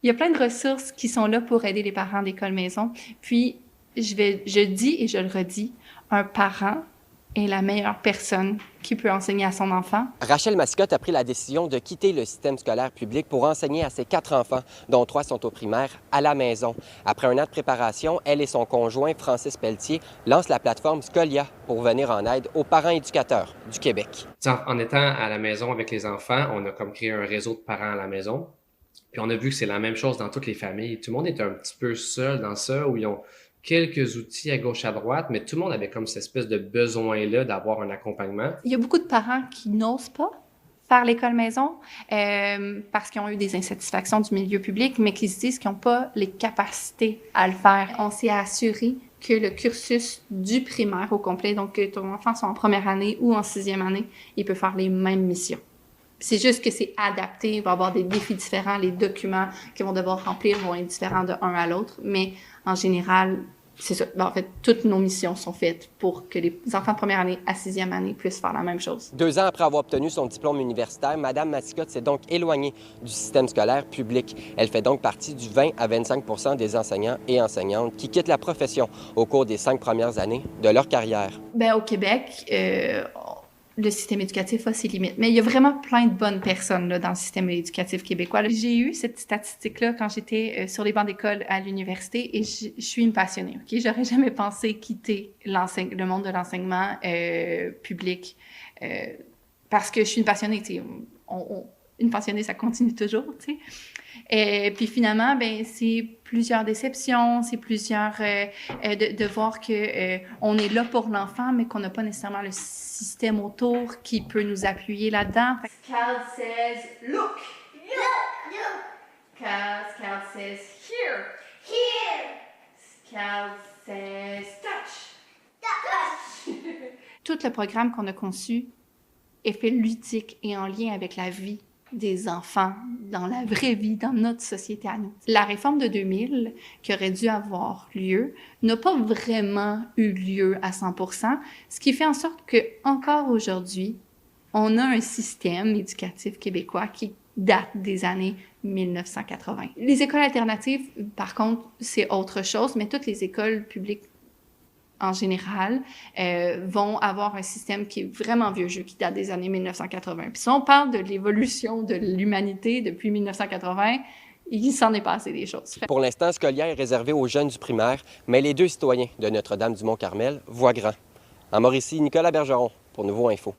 Il y a plein de ressources qui sont là pour aider les parents d'école maison. Puis, je dis et je le redis, un parent est la meilleure personne qui peut enseigner à son enfant. Rachel Mascotte a pris la décision de quitter le système scolaire public pour enseigner à ses 4 enfants, dont 3 sont au primaire, à la maison. Après un an de préparation, elle et son conjoint, Francis Pelletier, lancent la plateforme Scolia pour venir en aide aux parents éducateurs du Québec. En étant à la maison avec les enfants, on a comme créé un réseau de parents à la maison. Puis on a vu que c'est la même chose dans toutes les familles. Tout le monde est un petit peu seul dans ça, où ils ont quelques outils à gauche, à droite, mais tout le monde avait comme cette espèce de besoin-là d'avoir un accompagnement. Il y a beaucoup de parents qui n'osent pas faire l'école maison parce qu'ils ont eu des insatisfactions du milieu public, mais qui se disent qu'ils n'ont pas les capacités à le faire. On s'est assuré que le cursus du primaire au complet, donc que ton enfant soit en première année ou en 6e année, il peut faire les mêmes missions. C'est juste que c'est adapté, il va y avoir des défis différents, les documents qu'ils vont devoir remplir vont être différents de un à l'autre, mais en général, c'est ça. En fait, toutes nos missions sont faites pour que les enfants de première année à 6e année puissent faire la même chose. 2 ans après avoir obtenu son diplôme universitaire, Mme Mascotte s'est donc éloignée du système scolaire public. Elle fait donc partie du 20 à 25 des enseignants et enseignantes qui quittent la profession au cours des 5 premières années de leur carrière. Bien, au Québec, le système éducatif a ses limites. Mais il y a vraiment plein de bonnes personnes là, dans le système éducatif québécois. J'ai eu cette statistique-là quand j'étais sur les bancs d'école à l'université et je suis une passionnée. Okay? J'aurais jamais pensé quitter le monde de l'enseignement public parce que je suis une passionnée. Une passionnée, ça continue toujours, tu sais. Et puis finalement, ben c'est plusieurs déceptions, c'est plusieurs de voir que on est là pour l'enfant, mais qu'on n'a pas nécessairement le système autour qui peut nous appuyer là-dedans. Cal says look, Cal says here, Cal says touch. Tout le programme qu'on a conçu est fait ludique et en lien avec la vie des enfants dans la vraie vie, dans notre société à nous. La réforme de 2000, qui aurait dû avoir lieu, n'a pas vraiment eu lieu à 100%, ce qui fait en sorte que encore aujourd'hui, on a un système éducatif québécois qui date des années 1980. Les écoles alternatives, par contre, c'est autre chose, mais toutes les écoles publiques en général, vont avoir un système qui est vraiment vieux jeu, qui date des années 1980. Puis si on parle de l'évolution de l'humanité depuis 1980, il s'en est passé des choses. Pour l'instant, Scolia est réservé aux jeunes du primaire, mais les 2 citoyens de Notre-Dame-du-Mont-Carmel voient grand. En Mauricie, Nicolas Bergeron pour Nouveau Info.